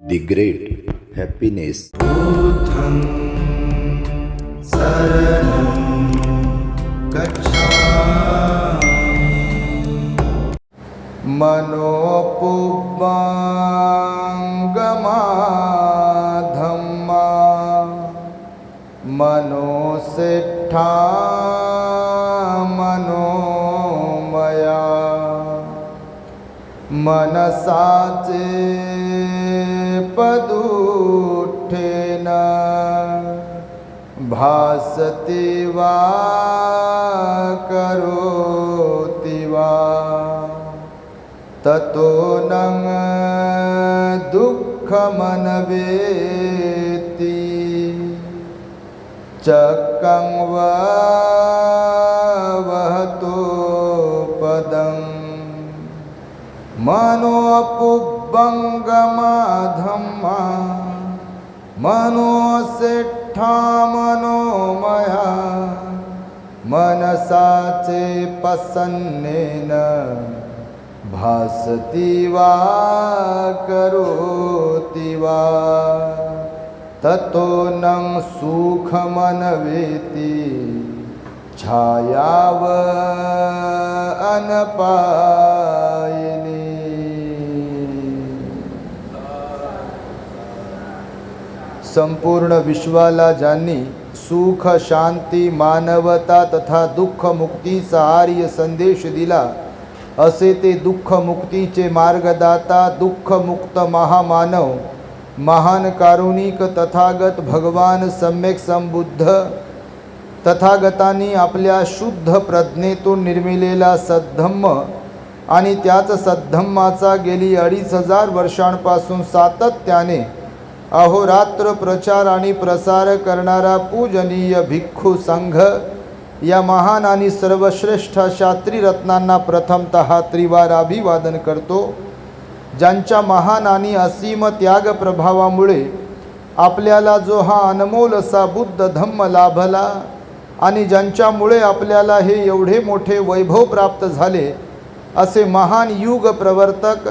The Great Happiness. बुद्धं शरणं गच्छामि मनोपुब्बंगमा धम्मा मनोसेट्ठा मनोमया मनसाचे पदुठेन भासति वा करोति वा ततो नं दुःखमनवेति चक्कं वा वहतो पदम् मनोपुब्बंगमा धम्मा मनोसेट्ठा मनोमया मनसाचे पसन्नेन भासति वा करोति वा ततो नं सुखमनवेति छायाव अनपायिनी. संपूर्ण विश्वाला ज्यांनी सुख शांती मानवता तथा दुःख मुक्तीचा आर्य संदेश दिला असे ते दुःख मुक्तीचे मार्गदाता दुःख मुक्त महामानव महान कारुणिक तथागत भगवान सम्यक संबुद्ध तथागतांनी आपल्या शुद्ध प्रज्ञेतून निर्मिलेला सद्धम्म आणि त्याच सद्धम्माचा गेली 2500 वर्षांपासून सातत्याने अहोरात्र प्रचार आणि प्रसार करणारा पूजनीय भिक्खू संघ या महान आणि सर्वश्रेष्ठ अशा त्रिरत्नांना प्रथमतः त्रिवार अभिवादन करतो. ज्यांच्या महान आणि असीम त्याग प्रभावामुळे आपल्याला जो हा अनमोल असा बुद्ध धम्म लाभला आणि ज्यांच्यामुळे आपल्याला हे एवढे मोठे वैभव प्राप्त झाले असे महान युग प्रवर्तक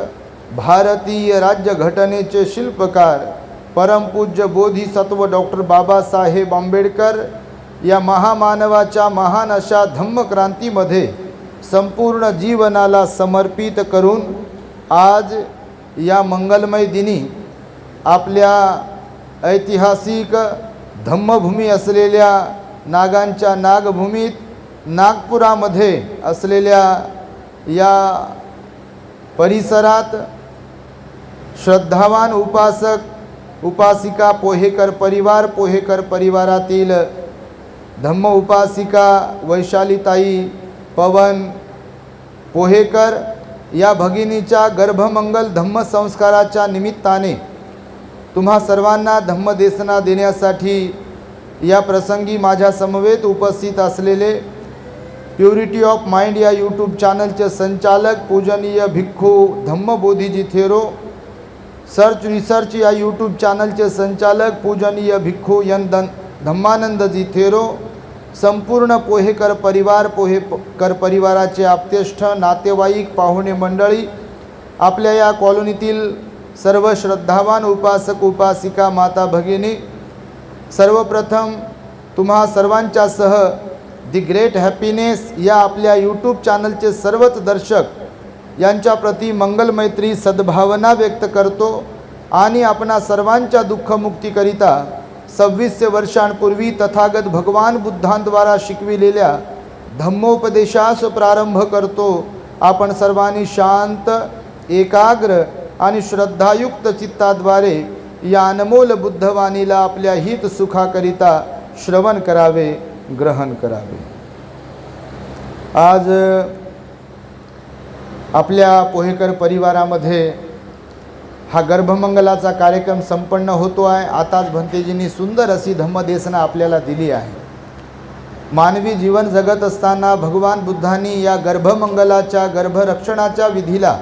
भारतीय राज्यघटनेचे शिल्पकार परमपूज्य बोधिसत्व डॉक्टर बाबासाहेब आंबेडकर या महामानवाच्या महान अशा धम्मक्रांतीमध्ये संपूर्ण जीवनाला समर्पित करून आज या मंगलमय दिनी आपल्या ऐतिहासिक धम्मभूमी असलेल्या नागांच्या नागभूमीत नागपुरामध्ये असलेल्या या परिसरात श्रद्धावान उपासक उपासिका पोहेकर परिवारातील धम्म उपासिका वैशालीताई पवन पोहेकर या भगिनीच्या गर्भमंगल धम्म संस्काराच्या निमित्ताने तुम्हा सर्वांना धम्मदेशना देण्यासाठी या प्रसंगी माझ्या समवेत उपस्थित असलेले प्युरिटी ऑफ माइंड या यूट्यूब चॅनलचे संचालक पूजनीय भिक्खू धम्मबोधीजी थेरो, सर्च रिसर्च या यूट्यूब चॅनलचे संचालक पूजनीय भिक्खू धम्मानंदजी थेरो, संपूर्ण पोहेकर परिवाराचे आप्तेष्ट नातेवाईक पाहुणे मंडळी, आपल्या या कॉलनीतील सर्व श्रद्धावान उपासक उपासिका माता भगिनी, सर्वप्रथम तुम्हा सर्वांच्यासह दी ग्रेट हॅपीनेस या आपल्या यूट्यूब चॅनलचे सर्वच दर्शक यांच्या प्रती मंगलमैत्री सद्भावना व्यक्त करतो आणि आपणा सर्वांच्या दुःखमुक्तीकरिता 2600 वर्षांपूर्वी तथागत भगवान बुद्धांद्वारा शिकविलेल्या धम्मोपदेशास प्रारंभ करतो. आपण सर्वांनी शांत एकाग्र आणि श्रद्धायुक्त चित्ताद्वारे या अनमोल बुद्धवाणीला आपल्या हित सुखाकरिता श्रवण करावे, ग्रहण करावे. आज आपल्या पोहेकर परिवारामध्ये हा गर्भमंगलाचा कार्यक्रम संपन्न होतो आहे. आताच भंतेजींनी सुंदर अशी धम्मदेशना आपल्याला दिली आहे. मानवी जीवन जगत असताना भगवान बुद्धांनी या गर्भमंगलाच्या गर्भरक्षणाच्या विधीला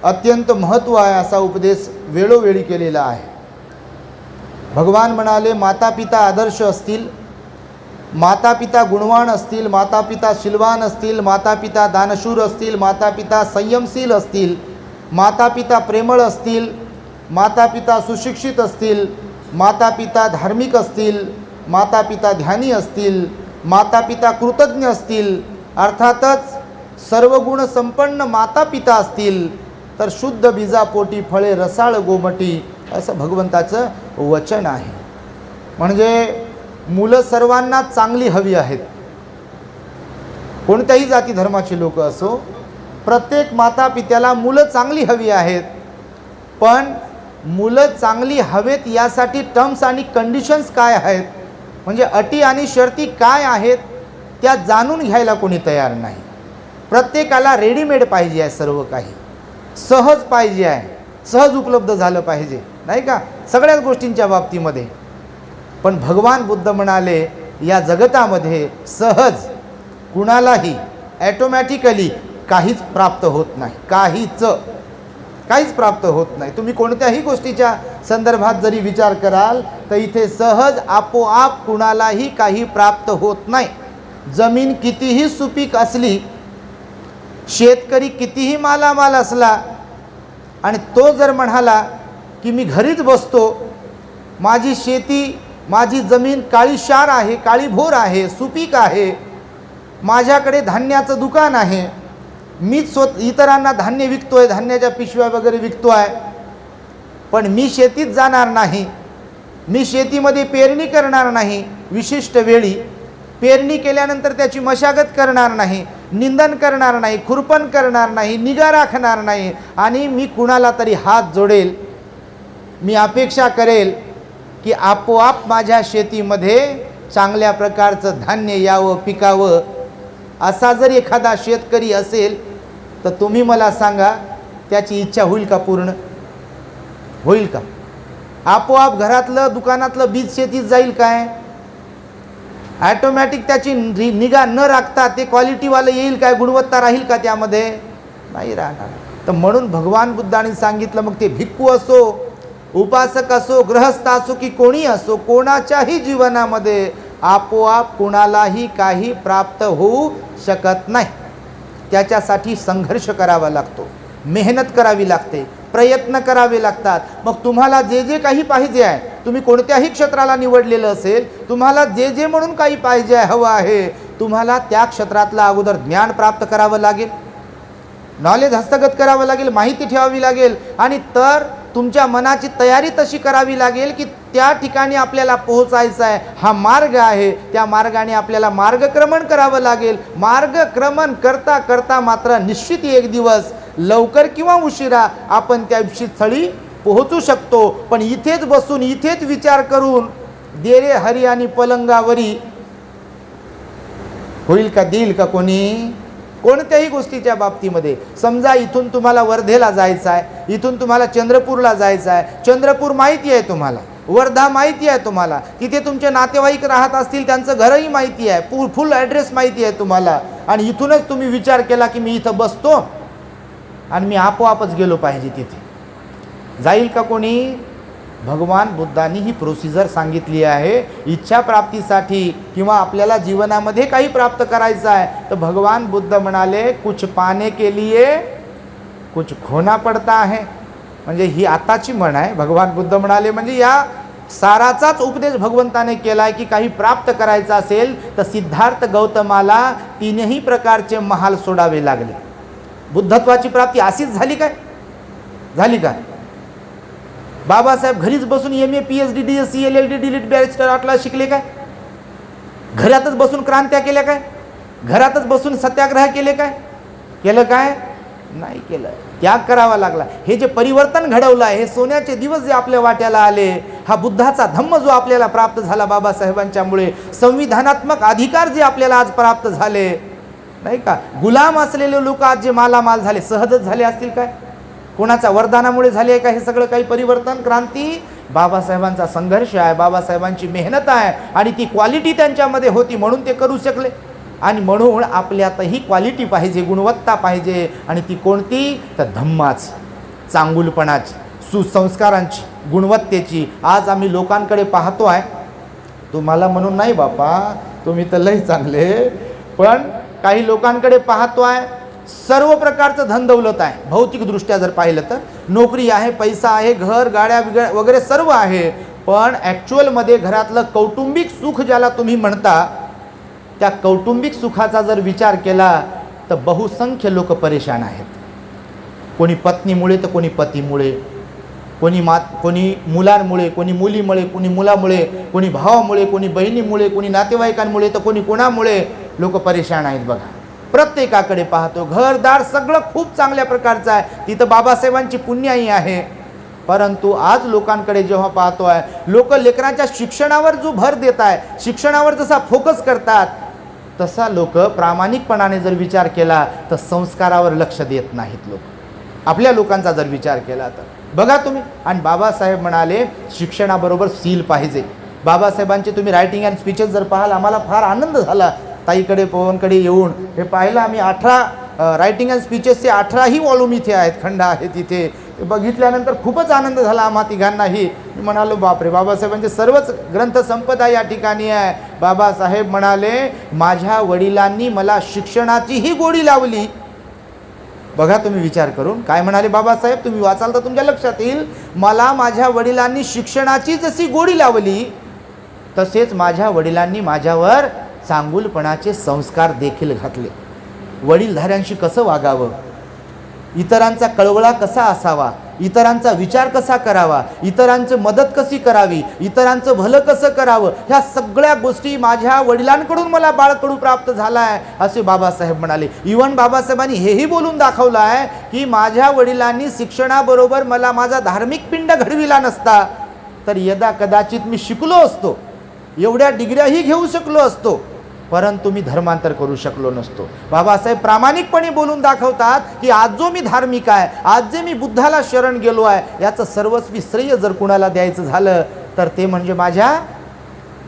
अत्यंत महत्त्व आहे असा उपदेश वेळोवेळी केलेला आहे. भगवान म्हणाले, मातापिता आदर्श असतील, मातापिता गुणवान असतील, मातापिता शीलवान असतील, मातापिता दानशूर असतील, मातापिता संयमशील असतील, मातापिता प्रेमळ असतील, मातापिता सुशिक्षित असतील, मातापिता धार्मिक असतील, मातापिता ध्यानी असतील, मातापिता कृतज्ञ असतील, अर्थातच सर्व गुण संपन्न मातापिता असतील तर शुद्ध बीजापोटी फळे रसाळ गोमटी असं भगवंताचं वचन आहे. म्हणजे मुलं सर्वांना चांगली हवी आहेत. कोणत्याही जाती धर्माची लोक असो, प्रत्येक मातापित्याला मुलं चांगली हवी आहेत. पण मुलं चांगली हवेत यासाठी टर्म्स आणि कंडिशन्स काय आहेत, म्हणजे अटी आणि शर्ती काय आहेत त्या जाणून घ्यायला कोणी तयार नाही. प्रत्येकाला रेडीमेड पाहिजे आहे, सर्व काही सहज पाहिजे आहे, सहज उपलब्ध झालं पाहिजे, नाही का, सगळ्याच गोष्टींच्या बाबतीमध्ये. पण भगवान बुद्ध म्हणाले या जगतामध्ये सहज कुणालाही ॲटोमॅटिकली काहीच प्राप्त होत नाही, काहीच प्राप्त होत नाही. तुम्ही कोणत्याही गोष्टीच्या संदर्भात जरी विचार कराल तर इथे सहज आपोआप कुणालाही काही प्राप्त होत नाही. जमीन कितीही सुपीक असली, शेतकरी कितीही मालामाल असला आणि तो जर म्हणाला की मी घरीच बसतो, माझी शेती, माझी जमीन काळीशार आहे, काळीभोर आहे, सुपीक आहे, माझ्याकडे धान्याचं दुकान आहे, मीच इतरांना धान्य विकतोय, धान्याच्या पिशव्या वगैरे विकतोय, पण मी शेतीत जाणार नाही, मी शेतीमध्ये पेरणी करणार नाही, विशिष्ट वेळी पेरणी केल्यानंतर त्याची मशागत करणार नाही, निंदन करणार नाही, खुरपण करणार नाही, निगा राखणार नाही, आणि मी कुणाला तरी हात जोडेल, मी अपेक्षा करेल की आपोआप माझ्या शेतीमध्ये चांगल्या प्रकारचं धान्य यावं, पिकावं, असा जर एखादा शेतकरी असेल तर तुम्ही मला सांगा त्याची इच्छा होईल का पूर्ण? होईल का? आपोआप घरातलं दुकानातलं बीज शेतीत जाईल काय? ॲटोमॅटिक त्याची निगा न राखता ते क्वालिटीवालं येईल काय? गुणवत्ता राहील का त्यामध्ये? नाही राहणार. तर म्हणून भगवान बुद्धांनी सांगितलं, मग ते भिक्खू असो, उपासक असो, गृहस्थ असो की कोणी असो, कोणाच्याही जीवनामध्ये आपोआप कुणालाही काही प्राप्त होऊ शकत नाही. त्याच्यासाठी संघर्ष करावा लागतो, मेहनत करावी लागते, प्रयत्न करावे लागतात. मग तुम्हाला जे जे काही पाहिजे आहे, तुम्ही कोणत्याही क्षेत्राला निवडलेलं असेल, तुम्हाला जे जे म्हणून काही पाहिजे आहे, हवं आहे, तुम्हाला त्या क्षेत्रातलं अगोदर ज्ञान प्राप्त करावं लागेल, नॉलेज हस्तगत करावं लागेल, माहिती ठेवावी लागेल, आणि तर तुमच्या मनाची तयारी तशी करावी लागेल की त्या ठिकाणी आपल्याला पोहोचायचं आहे, हा मार्ग आहे, त्या मार्गाने आपल्याला मार्गक्रमण करावं लागेल. मार्गक्रमण करता करता मात्र निश्चित एक दिवस लवकर किंवा उशिरा आपण त्या स्थळी पोहोचू शकतो. पण इथेच बसून, इथेच विचार करून दे रे हरी आणि पलंगावरी होईल का? देईल का कोणी? कोणत्याही गोष्टीच्या बाबतीमध्ये समजा इथून तुम्हाला वर्धेला जायचं आहे, इथून तुम्हाला चंद्रपूरला जायचं आहे, चंद्रपूर माहिती आहे तुम्हाला, वर्धा माहिती आहे तुम्हाला, तिथे तुमचे नातेवाईक राहत असतील, त्यांचं घरही माहिती आहे, फुल ॲड्रेस माहिती आहे तुम्हाला, आणि इथूनच तुम्ही विचार केला की मी इथं बसतो आणि मी आपोआपच गेलो पाहिजे तिथे. जाईल का कोणी? भगवान बुद्धांनी ही प्रोसिजर सांगितली आहे. इच्छा प्राप्तीसाठी किंवा आपल्याला जीवनामध्ये काही प्राप्त करायचं आहे तर भगवान बुद्ध म्हणाले, कुछ पाने के लिए कुछ खोना पडता है. म्हणजे ही आताची म्हण आहे. भगवान बुद्ध म्हणाले म्हणजे या साराचाच उपदेश भगवंताने केला आहे की काही प्राप्त करायचं असेल तर सिद्धार्थ गौतमाला तीनही प्रकारचे महाल सोडावे लागले. बुद्धत्वाची प्राप्ती अशीच झाली काय? झाली का? बाबासाहेब घरीच बसून MA PhD DSc LLD DLIT barrister आटला शिकले काय? घरातच बसून क्रांत्या केल्या काय? घरातच बसून सत्याग्रह केले काय? केलं काय? नाही केलं. त्याग करावा लागला. हे जे परिवर्तन घडवलं आहे, हे सोन्याचे दिवस जे आपल्या वाट्याला आले, हा बुद्धाचा धम्म जो आपल्याला प्राप्त झाला बाबासाहेबांच्यामुळे, संविधानात्मक अधिकार जे आपल्याला आज प्राप्त झाले, नाही का, गुलाम असलेले लोक आज जे मालामाल झाले, सहजच झाले असतील काय? कोणाच्या वरदानामुळे झाले आहे का हे सगळं काही परिवर्तन, क्रांती? बाबासाहेबांचा संघर्ष आहे, बाबासाहेबांची मेहनत आहे, आणि ती क्वालिटी त्यांच्यामध्ये होती म्हणून ते करू शकले. आणि म्हणून आपल्यातही क्वालिटी पाहिजे, गुणवत्ता पाहिजे, आणि ती कोणती? तर धम्माची, चांगुलपणाची, सुसंस्कारांची, गुणवत्तेची. आज आम्ही लोकांकडे पाहतो आहे, तुम्हाला म्हणून नाही बापा, तुम्ही तर लई चांगले, पण काही लोकांकडे पाहतो आहे सर्व प्रकारचं धन दौलत आहे भौतिकदृष्ट्या जर पाहिलं तर, नोकरी आहे, पैसा आहे, घर गाड्या वगैरे सर्व आहे, पण ॲक्च्युअलमध्ये घरातलं कौटुंबिक सुख ज्याला तुम्ही म्हणता, त्या कौटुंबिक सुखाचा जर विचार केला तर बहुसंख्य लोक परेशान आहेत. कोणी पत्नीमुळे तर कोणी पतीमुळे, कोणी मुलांमुळे, कोणी मुलीमुळे, कोणी मुलामुळे, कोणी भावामुळे, कोणी बहिणीमुळे, कोणी नातेवाईकांमुळे, तर कोणी कोणामुळे लोक परेशान आहेत. बघा, प्रत्येकाकडे पाहतो घरदार सगळं खूप चांगल्या प्रकारचं आहे, तिथं बाबासाहेबांची पुण्याई आहे. परंतु आज लोकांकडे जेव्हा पाहतो आहे, लोक लेकरांच्या शिक्षणावर जो भर देत आहे, शिक्षणावर जसा फोकस करतात, तसा लोक प्रामाणिकपणाने जर विचार केला तर संस्कारावर लक्ष देत नाहीत. लोक आपल्या लोकांचा जर विचार केला तर बघा तुम्ही. आणि बाबासाहेब म्हणाले शिक्षणाबरोबर सील पाहिजे. बाबासाहेबांचे तुम्ही रायटिंग अँड स्पीचेस जर पाहाल, आम्हाला फार आनंद झाला ताईकडे पवनकडे येऊन हे पाहिलं आम्ही. 18 रायटिंग अँड स्पीचेसचे 18ही वॉल्यूम इथे आहेत, खंड आहेत इथे. बघितल्यानंतर खूपच आनंद झाला आम्हा तिघांनाही. मी म्हणालो बापरे, बाबासाहेबांचे सर्वच ग्रंथसंपदा या ठिकाणी आहे. बाबासाहेब म्हणाले माझ्या वडिलांनी मला शिक्षणाचीही गोडी लावली. बघा तुम्ही विचार करून काय म्हणाले बाबासाहेब, तुम्ही वाचाल तर तुमच्या लक्षात येईल. मला माझ्या वडिलांनी शिक्षणाची जशी गोडी लावली, तसेच माझ्या वडिलांनी माझ्यावर चांगुलपणाचे संस्कार देखील घातले. वडीलधाऱ्यांशी कसं वागावं, इतरांचा कळवळा कसा असावा, इतरांचा विचार कसा करावा, इतरांची मदत कशी करावी, इतरांचं भलं कसं करावं, ह्या सगळ्या गोष्टी माझ्या वडिलांकडून मला बाळकडू प्राप्त झाला आहे असे बाबासाहेब म्हणाले. इव्हन बाबासाहेबांनी हेही बोलून दाखवलं आहे की माझ्या वडिलांनी शिक्षणाबरोबर मला माझा धार्मिक पिंड घडविला नसता तर यदा कदाचित मी शिकलो असतो, एवढ्या डिग्र्याही घेऊ शकलो असतो, परंतु मी धर्मांतर करू शकलो नसतो. बाबासाहेब प्रामाणिकपणे बोलून दाखवतात की आज जो मी धार्मिक आहे, आज जे मी बुद्धाला शरण गेलो आहे, याचं सर्वस्वी श्रेय जर कुणाला द्यायचं झालं तर ते म्हणजे माझ्या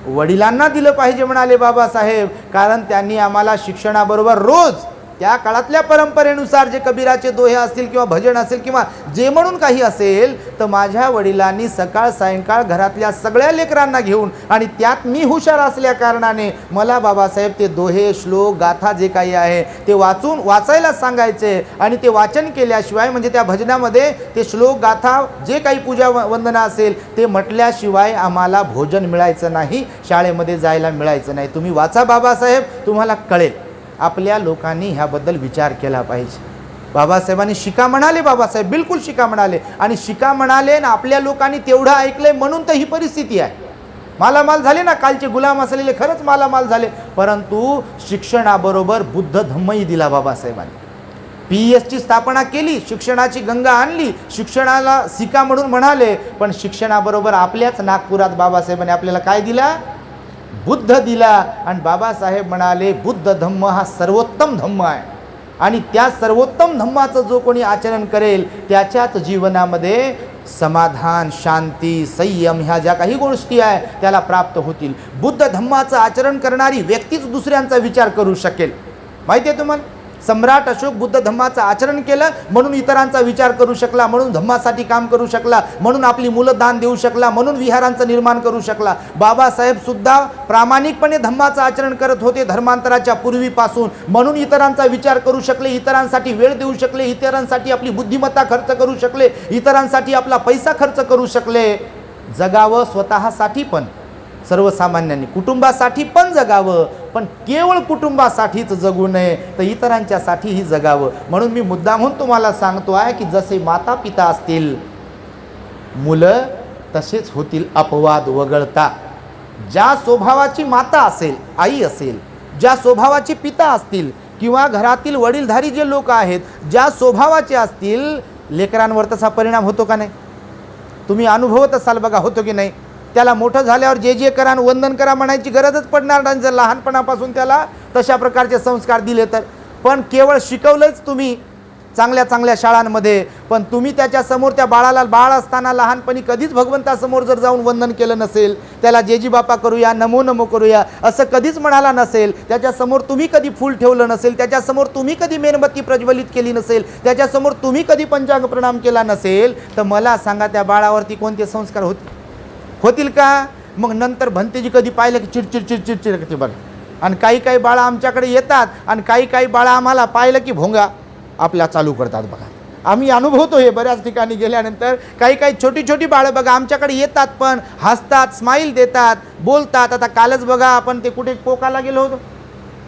वडिलांना दिलं पाहिजे म्हणाले बाबासाहेब. कारण त्यांनी आम्हाला शिक्षणाबरोबर रोज त्या काळातल्या परंपरेनुसार जे कबीराचे दोहे असतील किंवा भजन असेल किंवा जे म्हणून काही असेल, तर माझ्या वडिलांनी सकाळ सायंकाळ घरातल्या सगळ्या लेकरांना घेऊन, आणि त्यात मी हुशार असल्या कारणाने मला बाबासाहेब ते दोहे श्लोक गाथा जे काही आहे ते वाचायला सांगायचे. आणि ते वाचन केल्याशिवाय म्हणजे त्या भजनामध्ये ते श्लोक गाथा जे काही पूजा वंदना असेल ते म्हटल्याशिवाय आम्हाला भोजन मिळायचं नाही, शाळेमध्ये जायला मिळायचं नाही. तुम्ही वाचा बाबासाहेब, तुम्हाला कळेल. आपल्या लोकांनी ह्याबद्दल विचार केला पाहिजे. बाबासाहेबांनी शिका म्हणाले, बाबासाहेब बिलकुल शिका म्हणाले, आणि शिका म्हणाले आणि आपल्या लोकांनी तेवढं ऐकलंय म्हणून तर ही परिस्थिती आहे. मालामाल झाले ना, कालचे गुलाम असलेले खरंच मालामाल झाले. परंतु शिक्षणाबरोबर बुद्ध धम्मही दिला बाबासाहेबांनी. PESची स्थापना केली, शिक्षणाची गंगा आणली, शिक्षणाला शिका म्हणून म्हणाले, पण शिक्षणाबरोबर आपल्याच नागपुरात बाबासाहेबांनी आपल्याला काय दिला, बुद्ध दिला. आणि बाबासाहेब म्हणाले बुद्ध धम्म हा सर्वोत्तम धम्म आहे, आणि त्या सर्वोत्तम धम्माचं जो कोणी आचरण करेल त्याच्याच जीवनामध्ये समाधान, शांती, संयम ह्या ज्या काही गोष्टी आहे त्याला प्राप्त होतील. बुद्ध धम्माचं आचरण करणारी व्यक्तीच दुसऱ्यांचा विचार करू शकेल. माहिती आहे तुम्हाला, सम्राट अशोक बुद्ध धम्माचं आचरण केलं म्हणून इतरांचा विचार करू शकला, म्हणून धम्मासाठी काम करू शकला, म्हणून आपली मुलं दान देऊ शकला, म्हणून विहारांचं निर्माण करू शकला. बाबासाहेब सुद्धा प्रामाणिकपणे धम्माचं आचरण करत होते धर्मांतराच्या पूर्वीपासून, म्हणून इतरांचा विचार करू शकले, इतरांसाठी वेळ देऊ शकले, इतरांसाठी आपली बुद्धिमत्ता खर्च करू शकले, इतरांसाठी आपला पैसा खर्च करू शकले. जगावं स्वतःसाठी पण, सर्वसामान्यांनी कुटुंबासाठी पण जगावं, पण केवळ कुटुंबासाठीच जगू नये तर इतरांच्यासाठीही जगावं. म्हणून मी मुद्दामहून तुम्हाला सांगतो आहे की जसे माता पिता असतील मुलं, तसेच होतील अपवाद वगळता. ज्या स्वभावाची माता असेल, आई असेल, ज्या स्वभावाचे पिता असतील किंवा घरातील वडीलधारी जे लोक आहेत ज्या स्वभावाचे असतील, लेकरांवर तसा परिणाम होतो का नाही? तुम्ही अनुभवत असाल बघा, होतो की नाही? त्याला मोठं झाल्यावर जे जे करा वंदन करा म्हणायची गरजच पडणार नाही जर लहानपणापासून त्याला तशा प्रकारचे संस्कार दिले तर. पण केवळ शिकवलंच तुम्ही चांगल्या चांगल्या शाळांमध्ये, पण तुम्ही त्याच्यासमोर त्या बाळाला बाळ असताना लहानपणी कधीच भगवंतासमोर जर जाऊन वंदन केलं नसेल, त्याला जेजी बापा करूया, नमो नमो करूया असं कधीच म्हणाला नसेल, त्याच्यासमोर तुम्ही कधी फूल ठेवलं नसेल, त्याच्यासमोर तुम्ही कधी मेणबत्ती प्रज्वलित केली नसेल, त्याच्यासमोर तुम्ही कधी पंचांग प्रणाम केला नसेल, तर मला सांगा त्या बाळावरती कोणते संस्कार होतील का? मग नंतर भंतेजी कधी पाहिलं की चिडचिड चिडचिड करते बघा. आणि काही काही बाळा आमच्याकडे येतात आणि काही काही बाळा आम्हाला पाहिलं की भोंगा, आपल्या चालू करतात बघा. आम्ही अनुभवतो हे बऱ्याच ठिकाणी गेल्यानंतर. काही काही छोटी छोटी बाळं बघा आमच्याकडे येतात, पण हसतात, स्माईल देतात, बोलतात. आता कालच बघा आपण ते कुठे कोकाला गेलो होतो,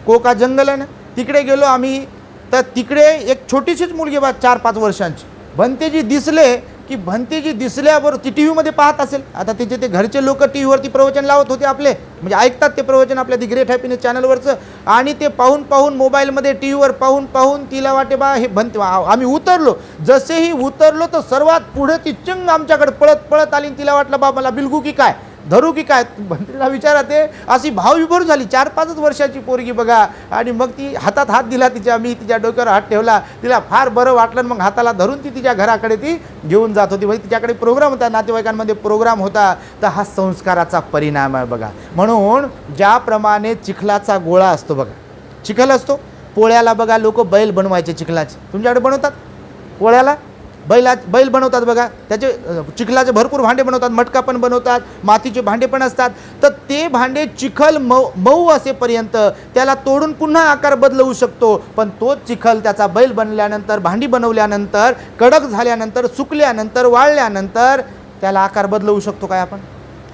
कोका जंगल आहे ना, तिकडे गेलो आम्ही. तर तिकडे एक छोटीशीच मुलगी बा 4-5 वर्षांची, भंतेजी दिसले की भंतेजी दिसल्यावर ती टी व्हीमध्ये पाहत असेल. आता तिचे ते घरचे लोक टी व्हीवरती प्रवचन लावत होते आपले, म्हणजे ऐकतात ते प्रवचन आपल्या दी ग्रेट हॅपीनेस चॅनलवरचं. आणि ते पाहून पाहून मोबाईलमध्ये टी व्हीवर पाहून पाहून तिला वाटे बा हे भंते. आम्ही उतरलो, जसेही उतरलो तर सर्वात पुढे ती चंग आमच्याकडे पळत पळत आली. तिला वाटलं बा मला बिलगू की काय, धरू की काय. भंतीला विचारते, अशी भावविभोर झाली. 4-5 वर्षाची पोरगी बघा. आणि मग ती हातात हात दिला तिच्या, मी तिच्या डोक्यावर हात ठेवला. तिला फार बरं वाटलं. मग हाताला धरून ती तिच्या घराकडे ती घेऊन जात होती. म्हणजे तिच्याकडे प्रोग्राम होता, नातेवाईकांमध्ये प्रोग्राम होता. तर हा संस्काराचा परिणाम आहे बघा. म्हणून ज्याप्रमाणे चिखलाचा गोळा असतो बघा, चिखल असतो, पोळ्याला बघा लोक बैल बनवायचे चिखलाचे. तुमच्याकडे बनवतात पोळ्याला बैल बनवतात बघा. त्याचे चिखलाचे भरपूर भांडे बनवतात, मटका पण बनवतात, मातीचे भांडे पण असतात. तर ते भांडे चिखल मऊ असेपर्यंत त्याला तोडून पुन्हा आकार बदलवू शकतो. पण तोच चिखल त्याचा बैल बनल्यानंतर, भांडी बनवल्यानंतर, कडक झाल्यानंतर, सुकल्यानंतर, वाळल्यानंतर त्याला आकार बदलवू शकतो काय आपण?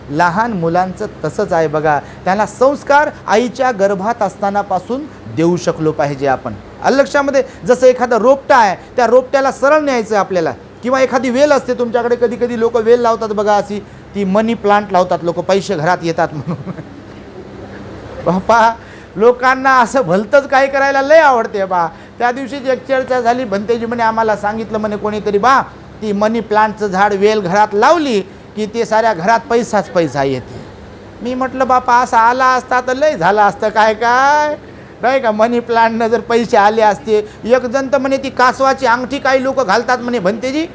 लहान मुलांचं तसंच आहे बघा. त्याला संस्कार आईच्या गर्भात असतानापासून देऊ शकलो पाहिजे आपण. लक्षामध्ये जसं एखादा रोपटा आहे, त्या रोपट्याला सरळ न्यायचं आपल्याला. किंवा एखादी वेल असते तुमच्याकडे, कधी कधी लोक वेल लावतात बघा, अशी ती मनी प्लांट लावतात लोक, पैसे घरात येतात म्हणून. बापा लोकांना असं भलतंच काय करायला लय आवडते बा. त्या दिवशीच एक चर्चा झाली, भंतेजी म्हणे आम्हाला सांगितलं म्हणे कोणीतरी बा, ती मनी प्लांटचं झाड वेल घरात लावली की ते साऱ्या घरात पैसाच पैसा येते. मी म्हटलं बापा असं आला असता तर लय झालं असतं काय काय नाही का. मनी प्लांटनं जर पैसे आले असते. एक जण तर म्हणे ती कासवाची अंगठी काही लोक घालतात म्हणे. भंतेजी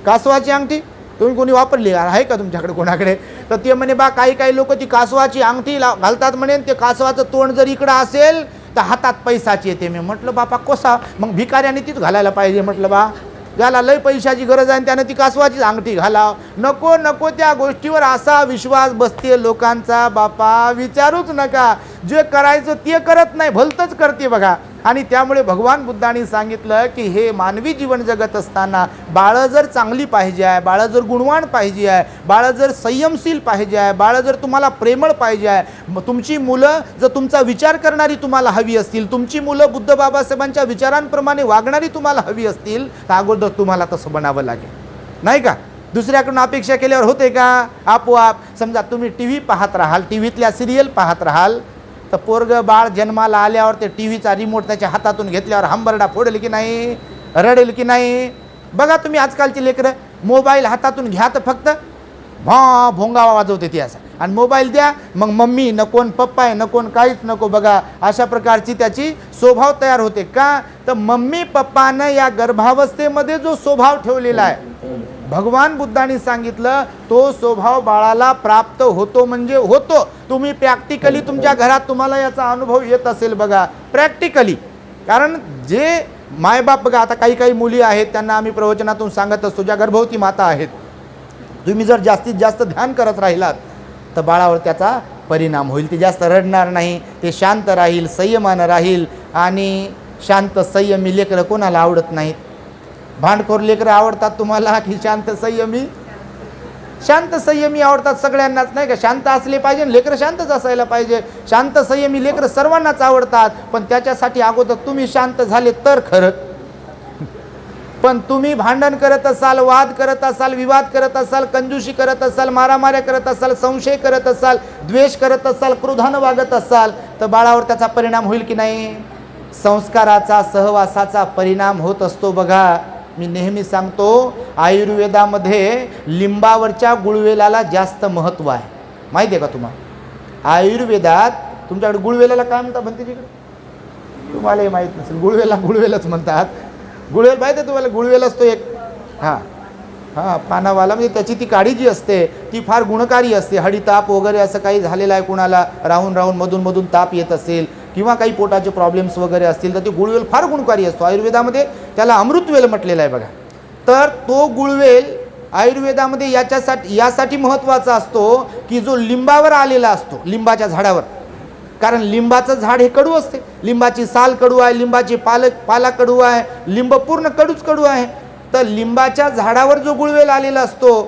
कासवाची अंगठी तुम्ही कोणी वापरली आहे का तुमच्याकडे कोणाकडे? तर ते म्हणे बा काही काही लोक ती कासवाची अंगठी घालतात म्हणे. ते कासवाचं तोंड जर इकडं असेल तर हातात पैसाची येते. मी म्हटलं बापा कसा, मग भिकाऱ्याने तीच घालायला पाहिजे. म्हटलं बा ज्याला लय पैशाची गरज आहे आणि त्यानं ती कासवाची अंगठी घालाव. नको नको त्या गोष्टीवर असा विश्वास बसते लोकांचा बापा विचारूच नका. जे करायचं ते करत नाही, भलतंच करते बघा. आणि त्यामुळे भगवान बुद्धांनी सांगितलं की हे मानवी जीवन जगत असताना बाळं जर चांगली पाहिजे आहे, बाळं जर गुणवान पाहिजे आहे, बाळं जर संयमशील पाहिजे आहे, बाळं जर तुम्हाला प्रेमळ पाहिजे आहे, तुमची मुलं जर तुमचा विचार करणारी तुम्हाला हवी असतील, तुमची मुलं बुद्ध बाबासाहेबांच्या विचारांप्रमाणे वागणारी तुम्हाला हवी असतील, तर अगोदर तुम्हाला तसं बनावं लागेल नाही का. दुसऱ्याकडून अपेक्षा केल्यावर होते का? आपोआप. समजा तुम्ही टी व्ही पाहत राहाल, टी व्हीतल्या सिरियल पाहत राहाल, तर पोरगं बाळ जन्माला आल्यावर ते टी व्हीचा रिमोट त्याच्या हातातून घेतल्यावर हंबरडा फोडेल की नाही, रडेल की नाही? बघा तुम्ही आजकालची लेकरं मोबाईल हातातून घ्या तर फक्त भोंगा वाजवते ती असं, आणि मोबाईल द्या मग मम्मी नकोन, पप्पा आहे नकोन, काहीच नको. बघा अशा प्रकारची त्याची स्वभाव तयार होते का? तर मम्मी पप्पानं या गर्भावस्थेमध्ये जो स्वभाव ठेवलेला आहे, भगवान बुद्धांनी सांगितलं तो स्वभाव बाळाला प्राप्त होतो म्हणजे होतो. तुम्ही प्रॅक्टिकली तुमच्या घरात तुम्हाला याचा अनुभव येत असेल बघा, प्रॅक्टिकली. कारण जे मायबाप बघा, आता काही काही मुली आहेत त्यांना आम्ही प्रवचनातून सांगत असतो, ज्या गर्भवती माता आहेत, तुम्ही जर जास्तीत जास्त ध्यान करत राहिलात तर बाळावर त्याचा परिणाम होईल. ते जास्त रडणार नाही, ते शांत राहील, संयमानं राहील. आणि शांत संयमी लेकरं कोणाला आवडत नाहीत? भांडखोर लेकरं आवडतात तुम्हाला की शांत संयमी? शांत संयमी आवडतात सगळ्यांनाच नाही का. शांत असले पाहिजे, लेकरं शांतच असायला पाहिजे. शांत संयमी लेकरं सर्वांनाच आवडतात, पण त्याच्यासाठी अगोदर तुम्ही शांत झाले तर खरं. पण तुम्ही भांडण करत असाल, वाद करत असाल, विवाद करत असाल, कंजूशी करत असाल, मारामाऱ्या करत असाल, संशय करत असाल, द्वेष करत असाल, क्रोधानं वागत असाल, तर बाळावर त्याचा परिणाम होईल की नाही? संस्काराचा, सहवासाचा परिणाम होत असतो बघा. मी नेहमी सांगतो, आयुर्वेदामध्ये लिंबावरच्या गुळवेलाला जास्त महत्त्व आहे. माहिती आहे का तुम्हाला? आयुर्वेदात तुमच्याकडे गुळवेलाला काय म्हणतात भंतेजीकडे? तुम्हालाही माहीत नसेल. गुळवेलच म्हणतात. गुळवेल माहिती आहे तुम्हाला? गुळवेल असतो एक, पानावाला, म्हणजे त्याची ती काडी जी असते ती फार गुणकारी असते. हडी ताप वगैरे असं काही झालेलं आहे कुणाला, राहून मधून ताप येत असेल किंवा काही पोटाचे प्रॉब्लेम्स वगैरे असतील तर ते गुळवेल फार गुणकारी असतो. आयुर्वेदामध्ये त्याला अमृतवेल म्हटलेलं आहे बघा. तर तो गुळवेल आयुर्वेदामध्ये यासाठी महत्त्वाचा असतो की जो लिंबावर आलेला असतो, लिंबाच्या झाडावर, कारण लिंबाचं झाड हे कडू असते, लिंबाची साल कडू आहे, लिंबाची पाला कडू आहे, लिंब पूर्ण कडूच कडू आहे. तर लिंबाच्या झाडावर जो गुळवेल आलेला असतो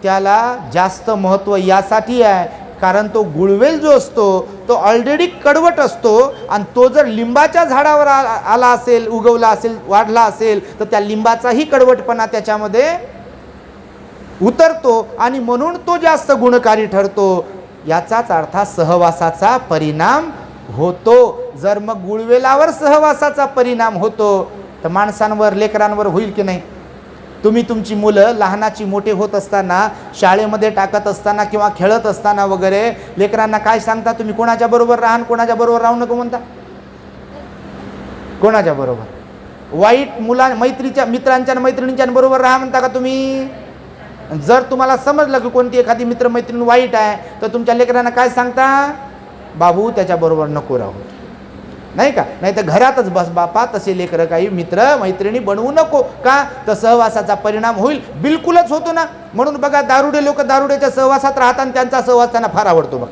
त्याला जास्त महत्त्व यासाठी आहे, कारण तो गुळवेल जो असतो तो ऑलरेडी कडवट असतो आणि तो जर लिंबाच्या झाडावर आला असेल, उगवला असेल, वाढला असेल तर त्या लिंबाचाही कडवटपणा त्याच्यामध्ये उतरतो आणि म्हणून तो जास्त गुणकारी ठरतो. याचाच अर्थ सहवासाचा परिणाम होतो. जर मग गुळवेलावर सहवासाचा परिणाम होतो तर माणसांवर, लेकरांवर होईल की नाही? तुम्ही तुमची मुलं लहानाची मोठे होत असताना, शाळेमध्ये टाकत असताना किंवा खेळत असताना वगैरे लेकरांना काय सांगता? तुम्ही कोणाच्या बरोबर राहा, कोणाच्या बरोबर राहू नको म्हणता? कोणाच्या बरोबर? वाईट मैत्रीच्या, मित्रांच्या मैत्रिणींच्या बरोबर राहा म्हणता का तुम्ही? जर तुम्हाला समजलं की कोणती एखादी मित्रमैत्रीण वाईट आहे तर तुमच्या लेकरांना काय सांगता? बाबू त्याच्याबरोबर नको राहू, नाही का? नाही तर घरातच बस बापा, तसे लेकरं काही मित्र मैत्रिणी बनवू नको. का? तर सहवासाचा परिणाम होईल. बिलकुलच होतो ना. म्हणून बघा, दारुडे लोक दारुड्याच्या सहवासात राहतात आणि त्यांचा सहवास त्यांना फार आवडतो बघ.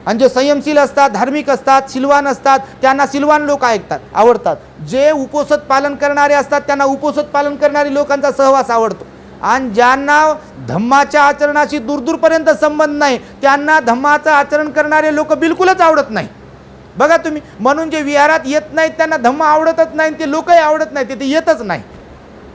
आणि जे संयमशील असतात, धार्मिक असतात, सिलवान असतात, त्यांना सिलवान लोक आवडतात. जे उपोषण पालन करणारे असतात त्यांना उपोषण पालन करणारे लोकांचा सहवास आवडतो. आणि ज्यांना धम्माच्या आचरणाशी दूरदूरपर्यंत संबंध नाही त्यांना धम्माचं आचरण करणारे लोक बिलकुलच आवडत नाही. बघा तुम्ही, म्हणून जे विहारात येत नाहीत त्यांना धम्म आवडतच नाही, ते लोकही आवडत नाही, ते येतच नाही.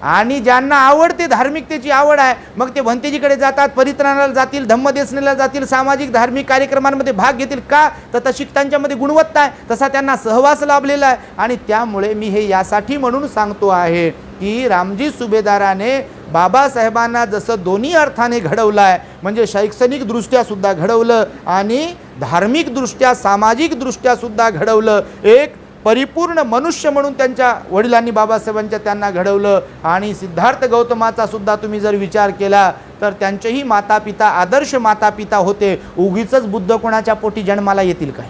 आणि ज्यांना आवडते, धार्मिकतेची आवड आहे, मग ते भंतेजीकडे जातात, परित्राणाला जातील, धम्मदेसनेला जातील, सामाजिक धार्मिक कार्यक्रमांमध्ये भाग घेतील. का? तर तशी त्यांच्यामध्ये गुणवत्ता आहे, तसा त्यांना सहवास लाभलेला आहे. आणि त्यामुळे मी हे यासाठी म्हणून सांगतो आहे की रामजी सुभेदाराने बाबासाहेबांना जसं दोन्ही अर्थाने घडवलं आहे, म्हणजे शैक्षणिकदृष्ट्या सुद्धा घडवलं आणि धार्मिकदृष्ट्या, सामाजिकदृष्ट्या सुद्धा घडवलं. एक परिपूर्ण मनुष्य म्हणून त्यांच्या वडिलांनी, बाबासाहेबांच्या, त्यांना घडवलं. आणि सिद्धार्थ गौतमाचा सुद्धा तुम्ही जर विचार केला तर त्यांचेही मातापिता आदर्श मातापिता होते. उगीच बुद्ध कोणाच्या पोटी जन्माला येतील काय?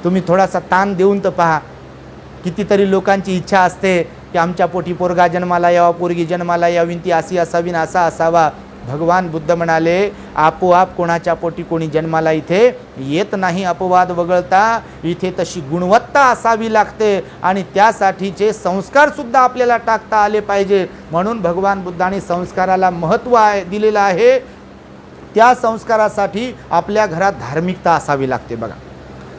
तुम्ही थोडासा ताण देऊन तर पहा. कितीतरी लोकांची इच्छा असते की आमच्या पोटी पोरगा जन्माला यावा, पोरगी जन्माला यावी, ती अशी असावी, असा असावा. भगवान बुद्ध म्हणाले, आपोआप कोणाच्या पोटी कोणी जन्माला इथे येत नाही. अपवाद वगळता इथे तशी गुणवत्ता असावी लागते आणि त्यासाठीचे संस्कारसुद्धा आपल्याला टाकता आले पाहिजे. म्हणून भगवान बुद्धांनी संस्काराला महत्त्व दिलेलं आहे. त्या संस्कारासाठी आपल्या घरात धार्मिकता असावी लागते. बघा,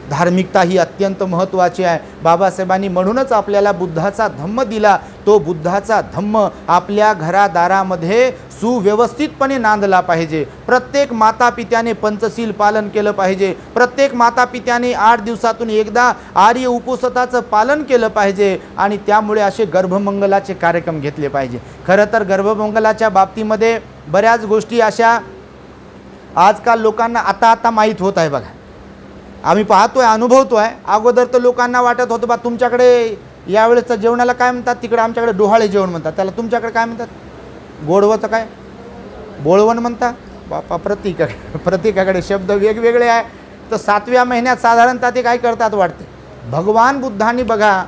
धार्मिकता ही अत्यंत महत्त्वाची आहे. बाबासाहेबांनी म्हणूनच आपल्याला बुद्धाचा धम्म दिला. तो बुद्धाचा धम्म आपल्या घरादारामध्ये सुव्यवस्थितपणे नांदला पाहिजे. प्रत्येक मातापित्याने पंचशील पालन केलं पाहिजे. प्रत्येक मातापित्याने 8 दिवसातून एकदा आर्य उपवासाचं पालन केलं पाहिजे. आणि त्यामुळे असे गर्भमंगलाचे कार्यक्रम घेतले पाहिजे. खरं तर गर्भमंगलाच्या बाबतीमध्ये बऱ्याच गोष्टी अशा आजकाल लोकांना आता माहीत होत आहे. बघा, आम्ही पाहतोय, अनुभवतोय. अगोदर तर लोकांना वाटत होतं बा तुमच्याकडे यावेळेसचं जेवणाला काय म्हणतात, तिकडे आमच्याकडे डोहाळे जेवण म्हणतात, त्याला तुमच्याकडे काय म्हणतात? गोडवचं काय, बोळवण म्हणता? बापा, प्रत्येकाकडे शब्द वेगवेगळे आहे. तर 7व्या महिन्यात साधारणतः ते काय करतात वाटते. भगवान बुद्धांनी बघा,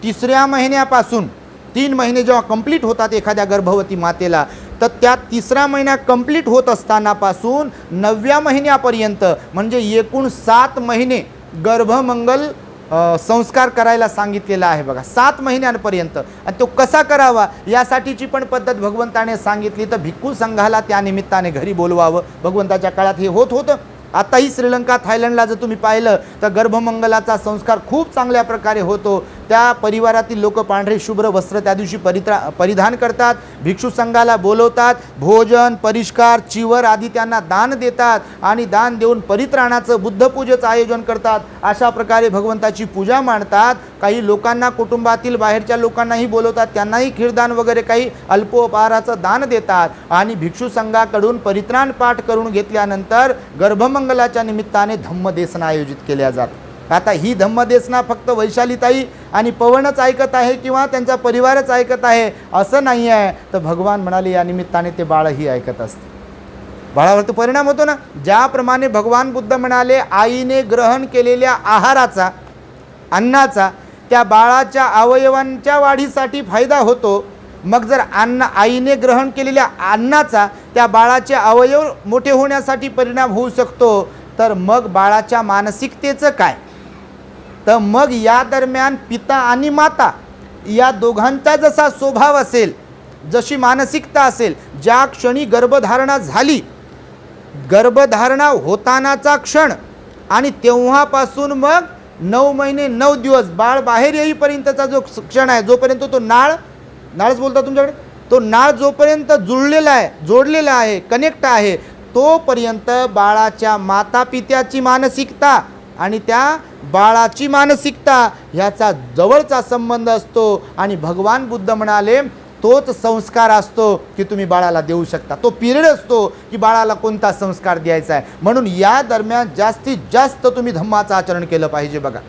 3ऱ्या महिन्यापासून 3 महिने जेव्हा कंप्लीट होतात एखाद्या गर्भवती मातेला, तर त्या 3रा महिना कंप्लीट होत असतानापासून 9व्या महिन्यापर्यंत म्हणजे एकूण 7 महिने गर्भमंगल संस्कार करायला सांगितलेला आहे. बघा, 7 महिन्यांपर्यंत. आणि तो कसा करावा यासाठीची पण पद्धत भगवंताने सांगितली. तर भिक्खू संघाला त्या निमित्ताने घरी बोलवावं. भगवंताच्या काळात हे होत होतं. आताही श्रीलंका, थायलंडला जर तुम्ही पाहिलं तर गर्भमंगलाचा संस्कार खूप चांगल्या प्रकारे होतो. त्या परिवारातील लोक पांढरे शुभ्र वस्त्र त्या दिवशी परिधान करतात. भिक्षू संघाला बोलवतात. भोजन, परिष्कार, चिवर आदी त्यांना दान देतात आणि दान देऊन परित्राणाचं, बुद्धपूजेचं आयोजन करतात. अशा प्रकारे भगवंताची पूजा मांडतात. काही लोकांना, कुटुंबातील बाहेरच्या लोकांनाही बोलवतात, त्यांनाही खीरदान वगैरे काही अल्पोपहाराचं दान देतात. आणि भिक्षू संघाकडून परित्राण पाठ करून घेतल्यानंतर गर्भमंगलाच्या निमित्ताने धम्मदेसना आयोजित केल्या जातात. आता ही धम्मदेसना फक्त वैशालीताई आणि पवनच ऐकत आहे किंवा त्यांचा परिवारच ऐकत आहे असं नाही आहे. तर भगवान म्हणाले या निमित्ताने ते बाळही ऐकत असते. बाळावर तो परिणाम होतो ना. ज्याप्रमाणे भगवान बुद्ध म्हणाले, आईने ग्रहण केलेल्या आहाराचा, अन्नाचा त्या बाळाच्या अवयवांच्या वाढीसाठी फायदा होतो. मग जर आईने ग्रहण केलेल्या अन्नाचा त्या बाळाचे अवयव मोठे होण्यासाठी परिणाम होऊ शकतो, तर मग बाळाच्या मानसिकतेचं काय? तर मग या दरम्यान पिता आणि माता या दोघांचा जसा स्वभाव असेल, जशी मानसिकता असेल, ज्या क्षणी गर्भधारणा झाली, गर्भधारणा होतानाचा क्षण आणि तेव्हापासून मग 9 महिने 9 दिवस बाळ बाहेर येईपर्यंतचा जो क्षण आहे, जोपर्यंत तो नाळच बोलता तुमच्याकडे, तो नाळ जोपर्यंत जोडलेला आहे, कनेक्ट आहे, तोपर्यंत बाळाच्या मातापित्याची मानसिकता आणि त्या बाळाची मानसिकता ह्याचा जवळचा संबंध असतो. आणि भगवान बुद्ध म्हणाले तोच संस्कार असतो की तुम्ही बाळाला देऊ शकता. तो पिरियड असतो की बाळाला कोणता संस्कार द्यायचा आहे. म्हणून या दरम्यान जास्तीत जास्त तुम्ही धम्माचं आचरण केलं पाहिजे. बघा,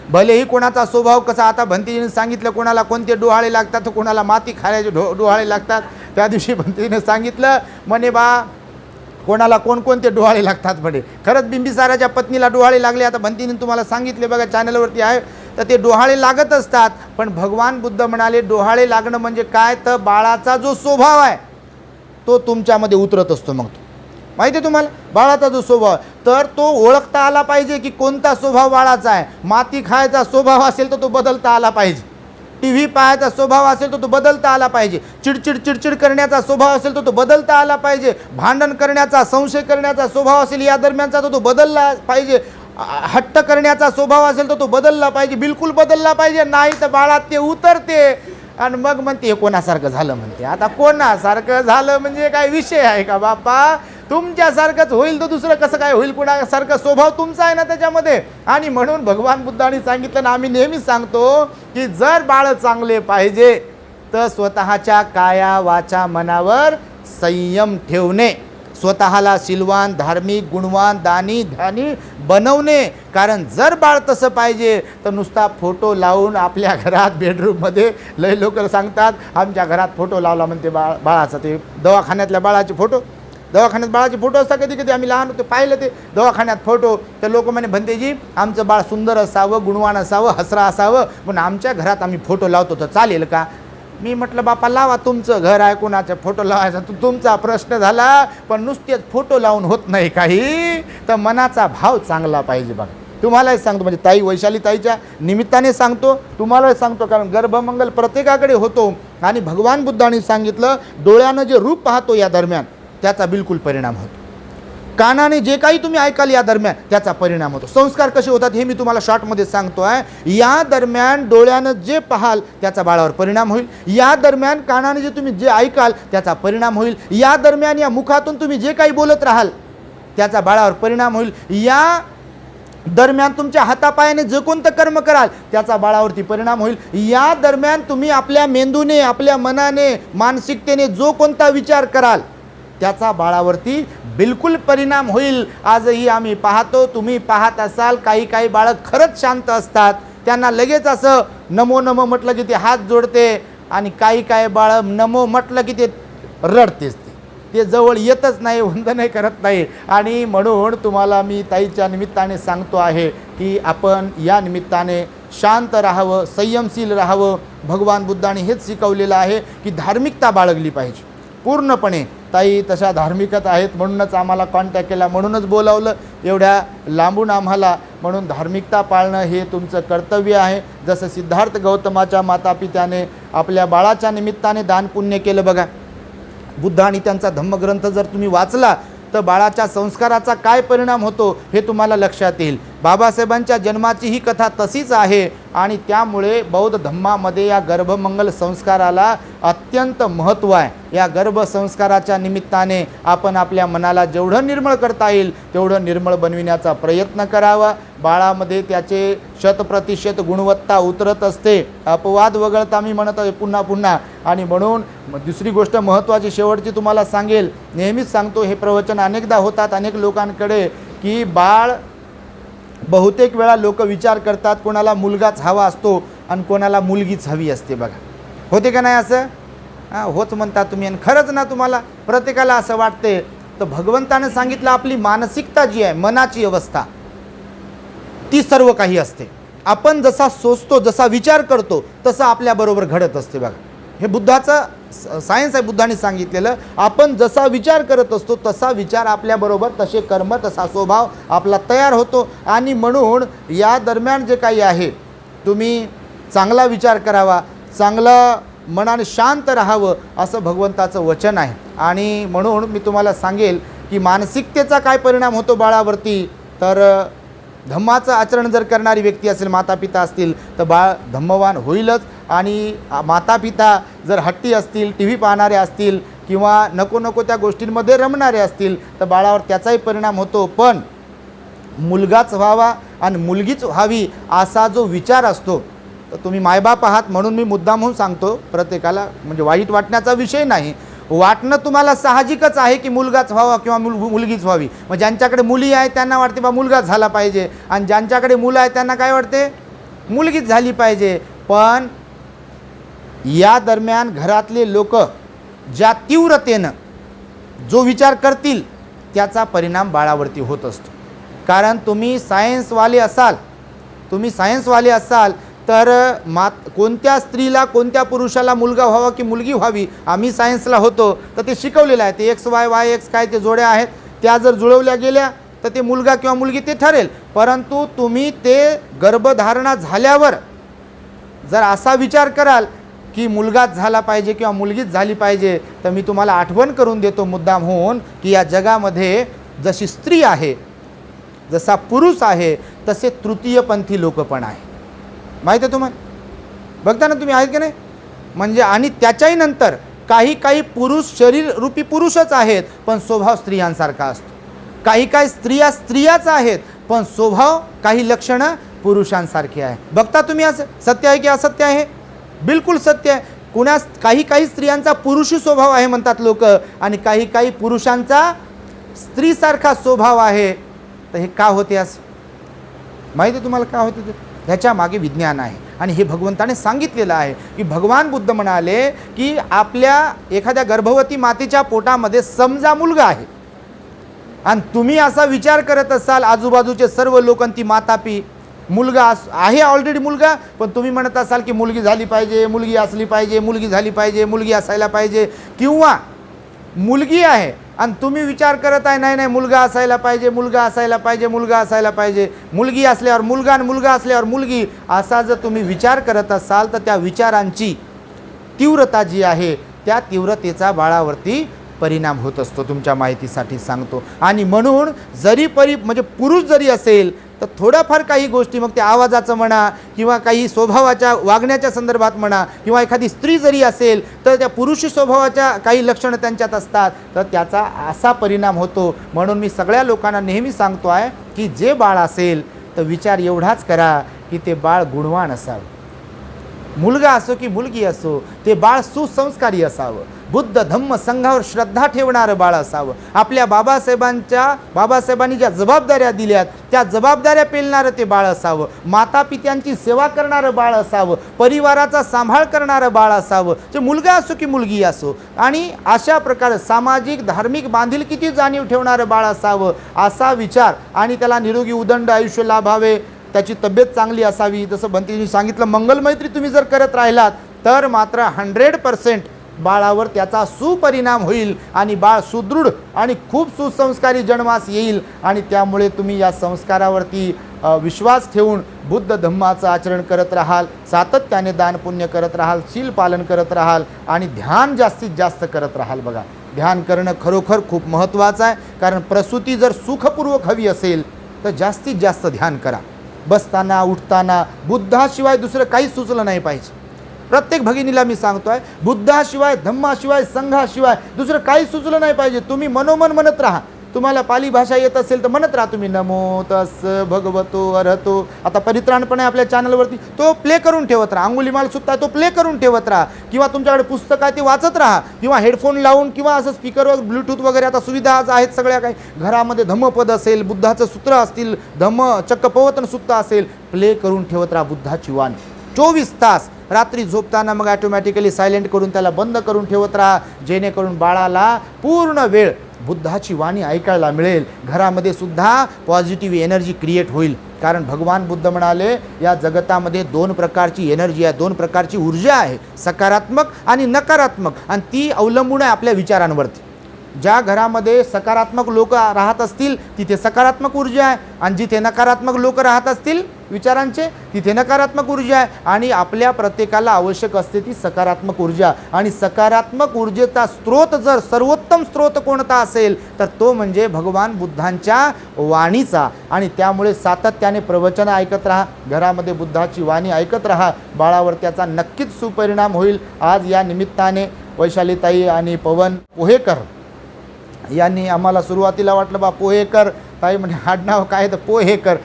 भलेही कोणाचा स्वभाव कसा, आता भंतीजीने सांगितलं कोणाला कोणते डोहाळे लागतात, तर कोणाला माती खायचे डोहाळे लागतात. त्या दिवशी भंतीजीने सांगितलं म्हणे बा कोणाला कोणकोणते डोहाळे लागतात म्हणे. खरंच बिंबिसाराच्या पत्नीला डोहाळे लागले. आता भंतीने तुम्हाला सांगितले, बघा चॅनलवरती आहे, तर ते डोहाळे लागत असतात. पण भगवान बुद्ध म्हणाले डोहाळे लागणं म्हणजे काय, तर बाळाचा जो स्वभाव आहे तो तुमच्यामध्ये उतरत असतो. मग तो माहिती आहे तुम्हाला, बाळाचा जो स्वभाव तर तो ओळखता आला पाहिजे की कोणता स्वभाव बाळाचा आहे. माती खायचा स्वभाव असेल तर तो बदलता आला पाहिजे. टी व्ही पाहायचा स्वभाव असेल तर तो बदलता आला पाहिजे. चिडचिड करण्याचा स्वभाव असेल तर तो बदलता आला पाहिजे. भांडण करण्याचा, संशय करण्याचा स्वभाव असेल या दरम्यानचा तर तो बदलला पाहिजे. हट्ट करण्याचा स्वभाव असेल तर तो बदलला पाहिजे, बिलकुल बदलला पाहिजे. नाही तर बाळात ते उतरते आणि मग म्हणते हे कोणासारखं झालं म्हणते. आता कोणासारखं झालं म्हणजे काय विषय आहे का बापा? तुमच्यासारखंच होईल तर दुसरं कसं काय होईल? कुणासारखं स्वभाव तुमचा आहे ना त्याच्यामध्ये. आणि म्हणून भगवान बुद्धांनी सांगितलं ना, आम्ही नेहमी सांगतो की जर बाळ चांगले पाहिजे तर स्वतःच्या काया वाचा मनावर संयम ठेवणे, स्वतःला शीलवान, धार्मिक, गुणवान, दानी, ध्यानी बनवणे. कारण जर बाळ तसं पाहिजे तर नुसता फोटो लावून आपल्या घरात बेडरूममध्ये लय लोक सांगतात आमच्या घरात फोटो लावला म्हणते बाळाचा, ते दवाखान्यातल्या बाळाचे फोटो, दवाखान्यात बाळाचे फोटो असतात. कधी कधी आम्ही लहान होतो पाहिलं ते दवाखान्यात फोटो, तर लोक म्हणे भंतेजी आमचं बाळ सुंदर असावं, गुणवान असावं, हसरा असावं, पण आमच्या घरात आम्ही फोटो लावतो तर चालेल का? मी म्हटलं बापा लावा, तुमचं घर आहे, कोणाचा फोटो लावायचा तुमचा प्रश्न झाला. पण नुसतेच फोटो लावून होत नाही काही, तर मनाचा भाव चांगला पाहिजे. बघा तुम्हालाही सांगतो, म्हणजे ताई वैशाली ताईच्या निमित्ताने सांगतो, तुम्हालाही सांगतो, कारण गर्भमंगल प्रत्येकाकडे होतो. आणि भगवान बुद्धांनी सांगितलं डोळ्यानं जे रूप पाहतो या दरम्यान त्याचा बिलकुल परिणाम होतो. कानाने जे काही तुम्ही ऐकाल या दरम्यान त्याचा परिणाम होतो. संस्कार कसे होतात हे मी तुम्हाला शॉर्टमध्ये सांगतो आहे. या दरम्यान डोळ्यानं जे पाहाल त्याचा बाळावर परिणाम होईल. या दरम्यान कानाने जे तुम्ही जे ऐकाल त्याचा परिणाम होईल. या दरम्यान या मुखातून तुम्ही जे काही बोलत राहाल त्याचा बाळावर परिणाम होईल. या दरम्यान तुमच्या हातापायाने जे कोणतं कर्म कराल त्याचा बाळावरती परिणाम होईल. या दरम्यान तुम्ही आपल्या मेंदूने, आपल्या मनाने, मानसिकतेने जो कोणता विचार कराल त्याचा बाळावरती बिलकुल परिणाम होईल. आजही आम्ही पाहतो, तुम्ही पाहत असाल, काही काही बाळं खरंच शांत असतात, त्यांना लगेच असं नमो नमो म्हटलं की ते हात जोडते. आणि काही काही बाळं नमो म्हटलं की ते रडतेच, ते जवळ येतच नाही, वंदनही करत नाही. आणि म्हणून तुम्हाला मी ताईच्या निमित्ताने सांगतो आहे की आपण या निमित्ताने शांत राहावं, संयमशील राहावं. भगवान बुद्धाने हेच शिकवलेलं आहे की धार्मिकता बाळगली पाहिजे पूर्णपणे. ताई तशा धार्मिकच आहेत, म्हणूनच आम्हाला कॉन्टॅक्ट केला, म्हणूनच बोलावलं एवढ्या लांबून आम्हाला. म्हणून धार्मिकता पाळणं हे तुमचं कर्तव्य आहे. जसं सिद्धार्थ गौतमाच्या मातापित्याने आपल्या बाळाच्या निमित्ताने दान पुण्य केलं. बघा बुद्ध आणि त्यांचा धम्मग्रंथ जर तुम्ही वाचला तर बाळाच्या संस्काराचा काय परिणाम होतो हे तुम्हाला लक्षात येईल. बाबासाहेबांच्या जन्माची ही कथा तशीच आहे. आणि त्यामुळे बौद्ध धम्मामध्ये या गर्भमंगल संस्काराला अत्यंत महत्त्व आहे. या गर्भसंस्काराच्या निमित्ताने आपण आपल्या मनाला जेवढं निर्मळ करता येईल तेवढं निर्मळ बनविण्याचा प्रयत्न करावा. बाळामध्ये त्याचे 100% गुणवत्ता उतरत असते. अपवाद वगळता मी म्हणत आहे पुन्हा पुन्हा. आणि म्हणून दुसरी गोष्ट महत्त्वाची शेवटची तुम्हाला सांगेल, नेहमीच सांगतो, हे प्रवचन अनेकदा होतात अनेक लोकांकडे, की बाळ बहुतेक वेळा लोक विचार करतात कोणाला मुलगाच हवा असतो आणि कोणाला मुलगीच हवी असते. बघा होते का नाही असं? होच म्हणता तुम्ही. आणि खरंच ना तुम्हाला प्रत्येकाला असं वाटते. तर भगवंतानं सांगितलं आपली मानसिकता जी आहे, मनाची अवस्था, ती सर्व काही असते. आपण जसा सोचतो, जसा विचार करतो तसं आपल्याबरोबर घडत असते. बघा हे बुद्धाचं सायन्स आहे, बुद्धाने सांगितलेलं. आपण जसा विचार करत असतो तसा विचार आपल्याबरोबर, तसे कर्म, तसा स्वभाव आपला तयार होतो. आणि म्हणून या दरम्यान जे काही आहे तुम्ही चांगला विचार करावा, चांगला मनाने शांत राहावं असं भगवंताचं वचन आहे. आणि म्हणून मी तुम्हाला सांगेल की मानसिकतेचा काय परिणाम होतो बाळावरती, तर धम्माचं आचरण जर करणारी व्यक्ती असेल, माता पिता असतील, तर बाळ धम्मवान होईलच. आणि माता पिता जर हट्टी असतील, टी व्ही पाहणारे असतील किंवा नको नको त्या गोष्टींमध्ये रमणारे असतील तर बाळावर त्याचाही परिणाम होतो. पण मुलगाच व्हावा आणि मुलगीच व्हावी असा जो विचार असतो, तर तुम्ही मायबाप आहात म्हणून मी मुद्दाम म्हणून सांगतो प्रत्येकाला, म्हणजे वाईट वाटण्याचा विषय नाही. वाटणं तुम्हाला साहजिकच आहे की मुलगाच व्हावा किंवा मुलगीच व्हावी. मग ज्यांच्याकडे मुली आहेत त्यांना वाटते बा मुलगाच झाला पाहिजे, आणि ज्यांच्याकडे मुलं आहेत त्यांना काय वाटते, मुलगीच झाली पाहिजे. पण या दरम्यान घरातले लोक ज्या तीव्रतेनं जो विचार करतील त्याचा परिणाम बाळावरती होत असतो. कारण तुम्ही सायन्सवाले असाल तर कोणत्या स्त्रीला, कोणत्या पुरुषाला मुलगा व्हावा की मुलगी व्हावी, आम्ही सायन्सला होतो तर ते शिकवलेलं आहे. ते एक्स वाय वाय एक्स काय ते जोड्या आहेत, त्या जर जुळवल्या गेल्या तर ते मुलगा किंवा मुलगी ते ठरेल. परंतु तुम्ही ते गर्भधारणा झाल्यावर जर असा विचार कराल की मुलगाच झाला पाहिजे किंवा मुलगीच झाली पाहिजे, तर मी तुम्हाला आठवण करून देतो मुद्दाम होऊन की या जगामध्ये जशी स्त्री आहे, जसा पुरुष आहे, तसे तृतीयपंथी लोक पण आहे. माहीत आहे तुम्हाला, बघता ना तुम्ही, आहेत की नाही. म्हणजे आणि त्याच्याही नंतर काही पुरुष शरीररूपी पुरुषच आहेत पण स्वभाव स्त्रियांसारखा असतो. काही स्त्रियाच आहेत पण स्वभाव, काही लक्षणं पुरुषांसारखे आहे. बघता तुम्ही, असं सत्य आहे की असत्य आहे? बिलकुल सत्य आहे. काही स्त्रियांचा पुरुषी स्वभाव आहे म्हणतात लोक, आणि काही पुरुषांचा स्त्रीसारखा स्वभाव आहे. तर हे का होते असं माहिती आहे तुम्हाला, का होते ते? ह्याच्या मागे विज्ञान आहे. आणि हे भगवंताने सांगितलेलं आहे की भगवान बुद्ध म्हणाले की आपल्या एखाद्या गर्भवती मातेच्या पोटामध्ये समजा मुलगा आहे आणि तुम्ही असा विचार करत असाल, आजूबाजूचे सर्व लोक, ती मातापी मुलगा आहे ऑलरेडी मुलगा, पण तुम्ही म्हणत असाल की मुलगी झाली पाहिजे, मुलगी असली पाहिजे, मुलगी झाली पाहिजे, मुलगी असायला पाहिजे. किंवा मुलगी आहे आणि तुम्ही विचार करत आहे नाही मुलगा असायला पाहिजे, मुलगा असायला पाहिजे, मुलगा असायला पाहिजे, मुलगी असल्यावर मुलगा आणि मुलगा असल्यावर मुलगी, असा जर तुम्ही विचार करत असाल तर त्या विचारांची तीव्रता जी आहे त्या तीव्रतेचा बाळावरती परिणाम होत असतो. तुमच्या माहितीसाठी सांगतो. आणि म्हणून जरी म्हणजे पुरुष जरी असेल तर थोड्याफार काही गोष्टी, मग त्या आवाजाचं म्हणा किंवा काही स्वभावाच्या वागण्याच्या संदर्भात म्हणा, किंवा एखादी स्त्री जरी असेल तर त्या पुरुषी स्वभावाच्या काही लक्षणं त्यांच्यात असतात, तर त्याचा असा परिणाम होतो. म्हणून मी सगळ्या लोकांना नेहमी सांगतो आहे की जे बाळ असेल तर विचार एवढाच करा की ते बाळ गुणवान असावं. मुलगा असो की मुलगी असो, ते बाळ सुसंस्कारी असावं, बुद्ध धम्म संघावर श्रद्धा ठेवणारं बाळ असावं, आपल्या बाबासाहेबांनी ज्या जबाबदाऱ्या दिल्यात त्या जबाबदाऱ्या पेलणारं ते बाळ असावं, माता पित्यांची सेवा करणारं बाळ असावं, परिवाराचा सांभाळ करणारं बाळ असावं, जे मुलगा असो की मुलगी असो. आणि अशा प्रकारे सामाजिक धार्मिक बांधिलकीची जाणीव ठेवणारं बाळ असावं असा विचार, आणि त्याला निरोगी उदंड आयुष्य लाभावे, त्याची तब्येत चांगली असावी. जसं भंतेजींनी सांगितलं, मंगलमैत्री तुम्ही जर करत राहिलात तर मात्र 100% बाळावर त्याचा सुपरिणाम होईल आणि बाळ सुदृढ आणि खूप सुसंस्कारी जन्मास येईल. आणि त्यामुळे तुम्ही या संस्कारावरती विश्वास ठेवून बुद्ध धम्माचं आचरण करत राहाल, सातत्याने दान पुण्य करत राहाल, शील पालन करत राहाल आणि ध्यान जास्तीत जास्त करत राहाल. बघा, ध्यान करणं खरोखर खूप महत्त्वाचं आहे. कारण प्रसूती जर सुखपूर्वक हवी असेल तर जास्तीत जास्त ध्यान करा. बसताना उठताना बुद्धाशिवाय दुसरं काही सुचलं नाही पाहिजे. प्रत्येक भगिनीला मी सांगतो आहे, बुद्धाशिवाय, धम्माशिवाय, संघाशिवाय दुसरं काही सुचलं नाही पाहिजे. तुम्ही मनोमन म्हणत राहा. तुम्हाला पाली भाषा येत असेल तर म्हणत राहा तुम्ही, नमो तस् भगवतो अरहतो. आता परित्राणपणे आपल्या चॅनलवरती तो प्ले करून ठेवत राहा. अंगुलीमाल सुद्धा तो प्ले करून ठेवत राहा. किंवा तुमच्याकडे पुस्तक आहे ते वाचत राहा, किंवा हेडफोन लावून, किंवा असं स्पीकरवर ब्लूटूथ वगैरे आता सुविधा आज आहेत सगळ्या काही. घरामध्ये धम्मपद असेल, बुद्धाचं सूत्र असतील, चक्क पवतन सुद्धा असेल, प्ले करून ठेवत राहा बुद्धाची वाणी 24 तास. रात्री झोपताना मग ॲटोमॅटिकली सायलेंट करून त्याला बंद करून ठेवत राहा, जेणेकरून बाळाला पूर्ण वेळ बुद्धाची वाणी ऐकायला मिळेल, घरामध्ये सुद्धा पॉझिटिव्ह एनर्जी क्रिएट होईल. कारण भगवान बुद्ध म्हणाले या जगतामध्ये 2 प्रकारची एनर्जी आहे, 2 प्रकारची ऊर्जा आहे, सकारात्मक आणि नकारात्मक, आणि ती अवलंबून आहे आपल्या विचारांवरती. ज्या घरामध्ये सकारात्मक लोक राहत असतील तिथे सकारात्मक ऊर्जा आहे, आणि जिथे नकारात्मक लोक राहत असतील विचारांचे तिथे नकारात्मक ऊर्जा आहे. आणि आपल्या प्रत्येकाला आवश्यक असते ती सकारात्मक ऊर्जा. आणि सकारात्मक ऊर्जेचा स्रोत जर सर्वोत्तम स्रोत कोणता असेल तर तो म्हणजे भगवान बुद्धांच्या वाणीचा. आणि त्यामुळे सातत्याने प्रवचन ऐकत राहा, घरामध्ये बुद्धाची वाणी ऐकत राहा, बाळावर त्याचा नक्कीच सुपरिणाम होईल. आज या निमित्ताने वैशालीताई आणि पवन पोहेकर यांनी आम्हाला सुरुवातीला वाटलं बा पोहेकर, ताई म्हणे आडनाव काय तर पोहेकर.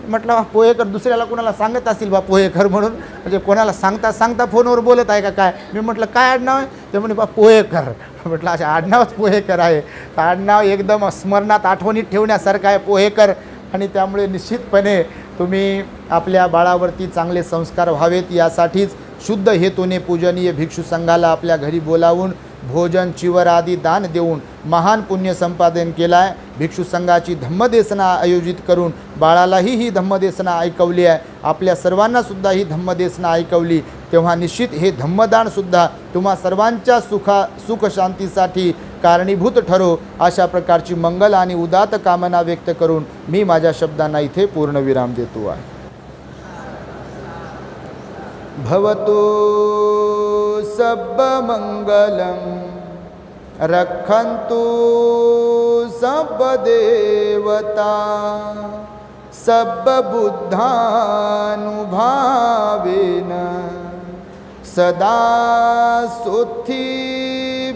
म्हटलं बा पोहेकर दुसऱ्याला कोणाला सांगत असतील बा पोहेकर म्हणून, म्हणजे कोणाला सांगता सांगता फोनवर बोलत आहे का काय. मी म्हटलं काय आडनाव आहे, ते म्हणे बा पोहेकर. म्हटलं अशा आडनावच पोहेकर आहे. आडनाव एकदम स्मरणात आठवणीत ठेवण्यासारखं आहे पोहेकर. आणि त्यामुळे निश्चितपणे तुम्ही आपल्या बाळावरती चांगले संस्कार व्हावेत यासाठीच शुद्ध हेतूने पूजनीय भिक्षू संघाला आपल्या घरी बोलावून भोजन चिवर आदी दान देऊन महान पुण्य संपादन केला आहे. भिक्षू संघाची धम्मदेसना आयोजित करून बाळालाही ही धम्मदेसना ऐकवली आहे, आपल्या सर्वांनासुद्धा ही धम्मदेसना ऐकवली. तेव्हा निश्चित हे धम्मदानसुद्धा तुम्हा सर्वांच्या सुख शांतीसाठी कारणीभूत ठरो, अशा प्रकारची मंगल आणि उदात्त कामना व्यक्त करून मी माझ्या शब्दांना इथे पूर्णविराम देतो आहे. भवतु सर्वमंगलं रक्षन्तु सर्वदेवता सर्वबुद्धानुभावेन सदा सुखी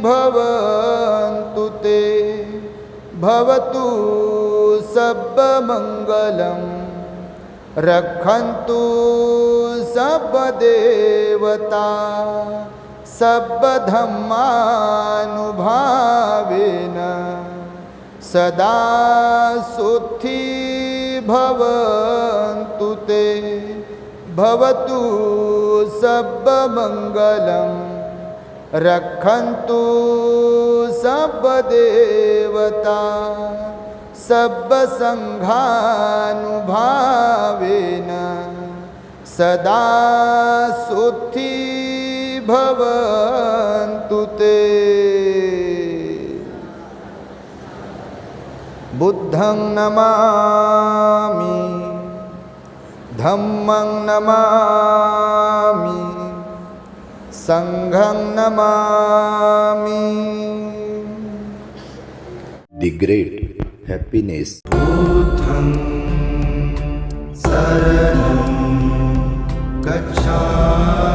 भवन्तु ते. भवतु सर्वमंगलं रक्षन्तु सर्वदेवता सर्वधर्मानुभावेन सदा सुखी भवन्तु ते. भवतु सर्वमंगलं रक्षन्तु सर्वदेवता सर्वसंघानुभावेन सदा सुखी भवन्तु ते. बुद्धं नमामि, धम्मं नमामि, संघं नमामि. The great happiness. बुद्धं शरणं गच्छामि.